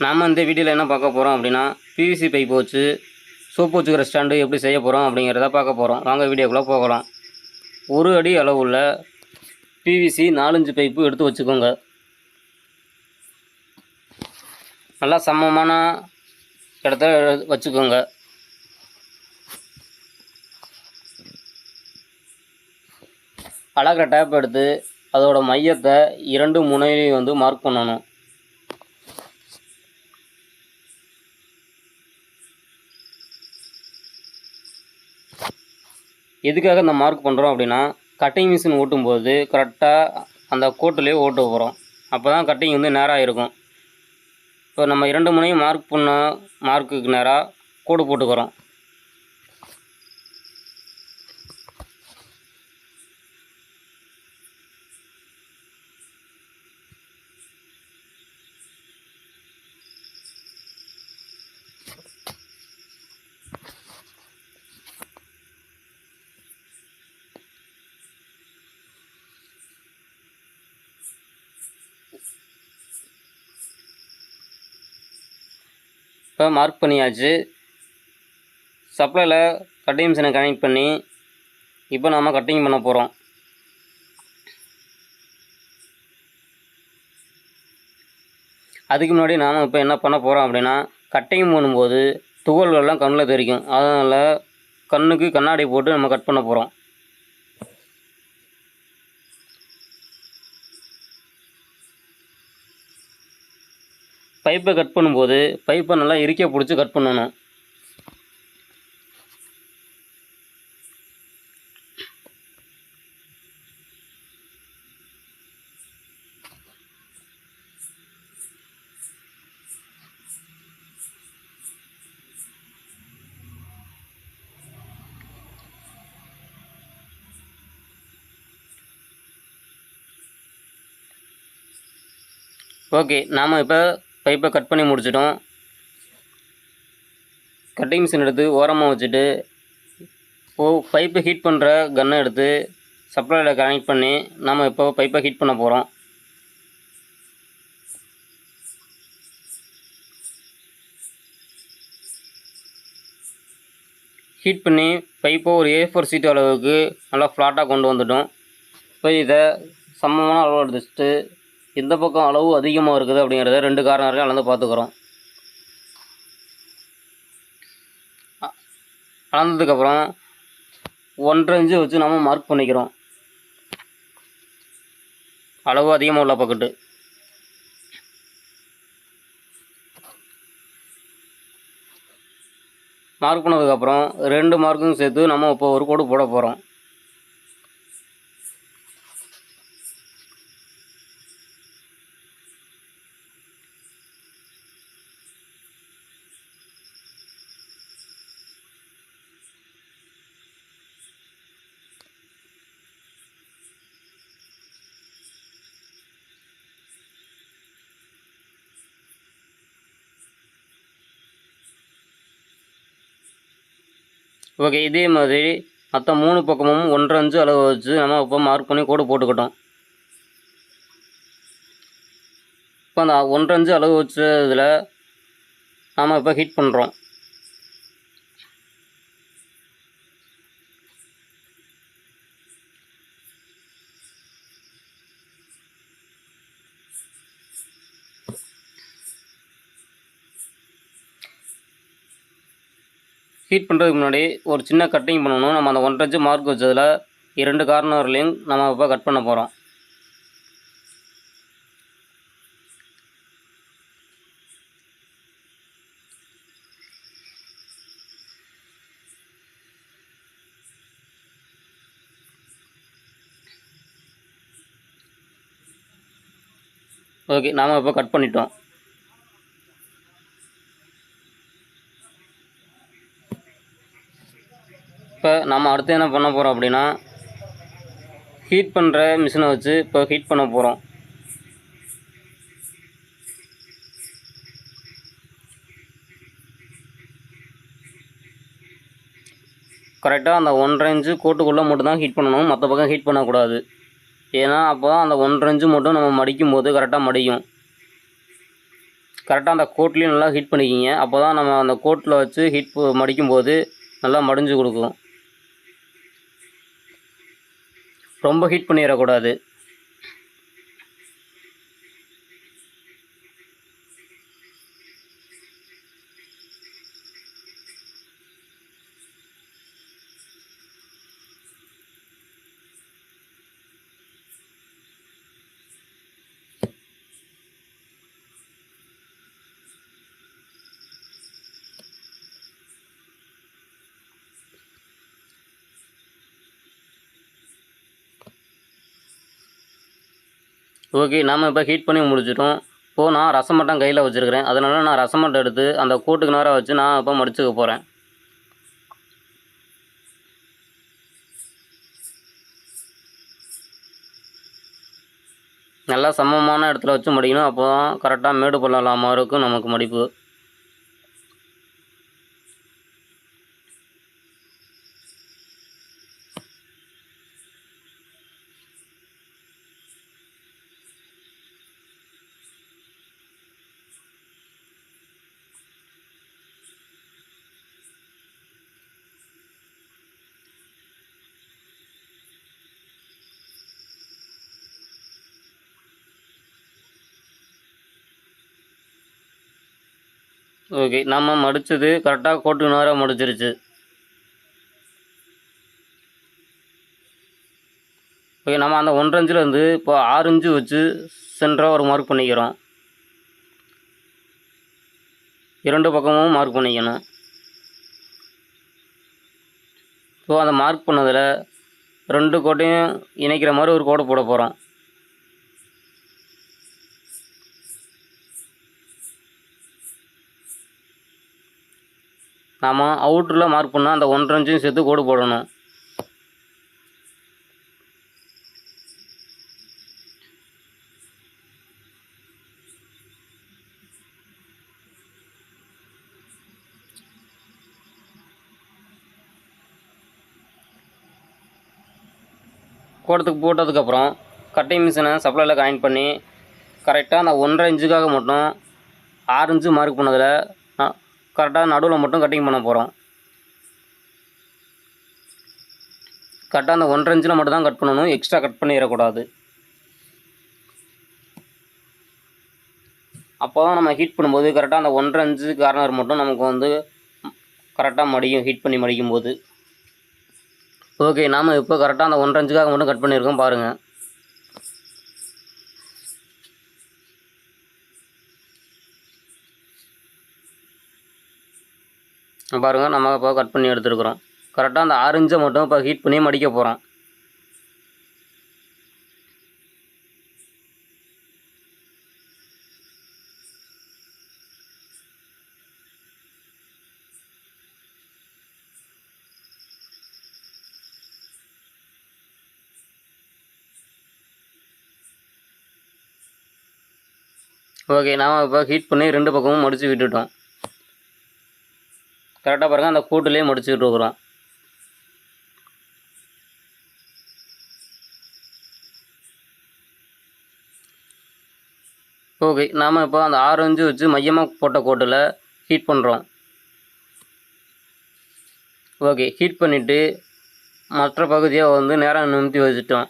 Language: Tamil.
நாம் இந்த வீடியோவில் என்ன பார்க்க போகிறோம் அப்படின்னா, பிவிசி பைப் வச்சு சோப்பு வச்சுக்கிற ஸ்டாண்டு எப்படி செய்ய போகிறோம் அப்படிங்கிறத பார்க்க போகிறோம். வாங்க வீடியோக்குள்ளே போகலாம். 1 அடி அளவுள்ள பிவிசி 4-5 பைப்பு எடுத்து வச்சுக்கோங்க. நல்லா சமமான இடத்துல வச்சுக்கோங்க. அளக்கிற டேப் எடுத்து அதோட மையத்தை 2 முனையிலையும் வந்து மார்க் பண்ணணும். எதுக்காக இந்த மார்க் பண்ணுறோம் அப்படின்னா, கட்டிங் மிஷின் ஓட்டும்போது கரெக்டாக அந்த கோட்டிலே ஓட்ட போகிறோம். அப்போ தான் கட்டிங் வந்து நேராக இருக்கும். இப்போ நம்ம 2 முனையும் மார்க் பண்ண மார்க்குக்கு நேராக கோடு போட்டுக்கிறோம். இப்போ மார்க் பண்ணியாச்சு. சப்ளையில் கட்டிங் மிஷினை கனெக்ட் பண்ணி இப்போ நாம் கட்டிங் பண்ண போகிறோம். அதுக்கு முன்னாடி நாம் இப்போ என்ன பண்ண போகிறோம் அப்படின்னா, கட்டிங் பண்ணும்போது துகள்கள்லாம் கண்ணில் தெரிக்கும். அதனால் கண்ணுக்கு கண்ணாடி போட்டு நம்ம கட் பண்ண போகிறோம். பைப்பை கட் பண்ணும்போது பைப்பை நல்லா இறுக்கிய பிடிச்சி கட் பண்ணணும். ஓகே, நாம் இப்போ பைப்பை கட் பண்ணி முடிச்சிட்டோம். கட்டிங் மிஷின் எடுத்து ஓரமாக வச்சுட்டு பைப்பை ஹீட் பண்ணுற கன்னை எடுத்து சப்ளையில் கனெக்ட் பண்ணி நாம் இப்போ பைப்பை ஹீட் பண்ண போகிறோம். ஹீட் பண்ணி பைப்பை ஒரு A4 சீட்டு அளவுக்கு நல்லா ஃப்ளாட்டாக கொண்டு வந்துட்டோம். இப்போ இதை சமமான அளவு எடுத்துட்டு எந்த பக்கம் அளவு அதிகமாக இருக்குது அப்படிங்கிறத 2 கார்னரையும் அளந்து பார்த்துக்கிறோம். அளந்ததுக்கப்புறம் 1.5 இன்ச்சு வச்சு நம்ம மார்க் பண்ணிக்கிறோம். அளவு அதிகமாக உள்ள பக்கெட்டு மார்க் பண்ணதுக்கப்புறம் 2 மார்க்கும் சேர்த்து நம்ம இப்போ ஒரு கோடு போட போகிறோம். ஓகே, இதே மாதிரி மற்ற 3 பக்கமும் 1.5 இன்ச்சு அளவு வச்சு நம்ம இப்போ மார்க் பண்ணி கோடு போட்டுக்கிட்டோம். இப்போ அந்த 1.5 இன்ச்சு அளவு வச்சதில் நாம் இப்போ ஹீட் பண்ணுறோம். ஹீட் பண்ணுறதுக்கு முன்னாடி ஒரு சின்ன கட்டிங் பண்ணணும். நம்ம அந்த 1.5 இன்ச்சு மார்க் வச்சதில் 2 கார்னர்லையும் நம்ம இப்போ கட் பண்ண போகிறோம். ஓகே, நாம் இப்போ கட் பண்ணிட்டோம். இப்போ நம்ம அடுத்து என்ன பண்ண போகிறோம் அப்படின்னா, ஹீட் பண்ணுற மிஷினை வச்சு இப்போ ஹீட் பண்ண போகிறோம். கரெக்டாக அந்த 1.5 இன்ச்சு கோட்டுக்குள்ளே மட்டும்தான் ஹீட் பண்ணணும், மற்ற பக்கம் ஹீட் பண்ணக்கூடாது. ஏன்னா அப்போ தான் அந்த 1.5 இன்ச்சு மட்டும் நம்ம மடிக்கும் போது கரெக்டாக மடிக்கும். கரெக்டாக அந்த கோட்லேயும் நல்லா ஹீட் பண்ணிக்கிங்க. அப்போ தான் நம்ம அந்த கோட்டில் வச்சு மடிக்கும்போது நல்லா மடிஞ்சு கொடுக்கும். ரொம்ப ஹீட் பண்ணிடக்கூடாது. ஓகே, நாம் இப்போ ஹீட் பண்ணி முடிச்சிட்டோம். இப்போது நான் ரசம் மட்டம் கையில் வச்சுருக்கிறேன். அதனால் நான் ரசம் மட்டம் எடுத்து அந்த கோட்டுக்கு நேராக வச்சு நான் இப்போ மடிச்சுக்க போகிறேன். நல்லா சமமான இடத்துல வச்சு மடிக்கணும். அப்போ தான் கரெக்டாக மேடு பள்ளம் இல்லாமல் இருக்கும் நமக்கு மடிப்பு. ஓகே, நம்ம மடித்தது கரெக்டாக கோட்டுக்கு நேராக மடிச்சிருச்சு. ஓகே, நம்ம அந்த 1.5 இன்ச்சிலேருந்து இப்போ 6 இன்ச்சு வச்சு சென்டராக ஒரு மார்க் பண்ணிக்கிறோம். 2 பக்கமும் மார்க் பண்ணிக்கணும். ஸோ அந்த மார்க் பண்ணதில் 2 கோட்டையும் இணைக்கிற மாதிரி ஒரு கோடு போட போகிறோம். நாம் அவுட்டரில் மார்க் பண்ணால் அந்த 1.5 இன்ச்சையும் சேர்த்து கோடு போடணும். கோடத்துக்கு போட்டதுக்கப்புறம் கட்டிங் மிஷினை சப்ளையில் கனெக்ட் பண்ணி கரெக்டாக அந்த 1.5 இன்ச்சுக்காக மட்டும் 6 இன்ச்சு மார்க் பண்ணதில் கரெக்டாக நடுவில் மட்டும் கட்டிங் பண்ண போகிறோம். கரெக்டாக அந்த 1.5 இன்ச்சில் மட்டும் தான் கட் பண்ணணும், எக்ஸ்ட்ரா கட் பண்ணிடக்கூடாது. அப்போ தான் நம்ம ஹீட் பண்ணும்போது கரெக்டாக அந்த 1.5 இன்ச்சு கார்னர் மட்டும் நமக்கு வந்து கரெக்டாக மடியும், ஹீட் பண்ணி மடிக்கும்போது. ஓகே, நாம் இப்போ கரெக்டாக அந்த 1.5 இன்ச்சுக்காக மட்டும் கட் பண்ணியிருக்கோம் பாருங்கள். பாருங்கள், நம்ம இப்போ கட் பண்ணி எடுத்துருக்குறோம். கரெக்டாக அந்த 6 இன்ச்சை மட்டும் இப்போ ஹீட் பண்ணி மடிக்க போகிறோம். ஓகே, நாம் இப்போ ஹீட் பண்ணி 2 பக்கமும் மடித்து விட்டுட்டோம். கரெக்டாக பாருங்கள், அந்த கூட்டுலேயே மடிச்சுக்கிட்டு இருக்கிறோம். ஓகே, நாம் இப்போ அந்த 6 இன்ச்சு வச்சு மையமாக போட்ட கோட்டில் ஹீட் பண்ணுறோம். ஓகே, ஹீட் பண்ணிவிட்டு மற்ற பகுதியை வந்து நேராக நிமித்தி வச்சுட்டோம்.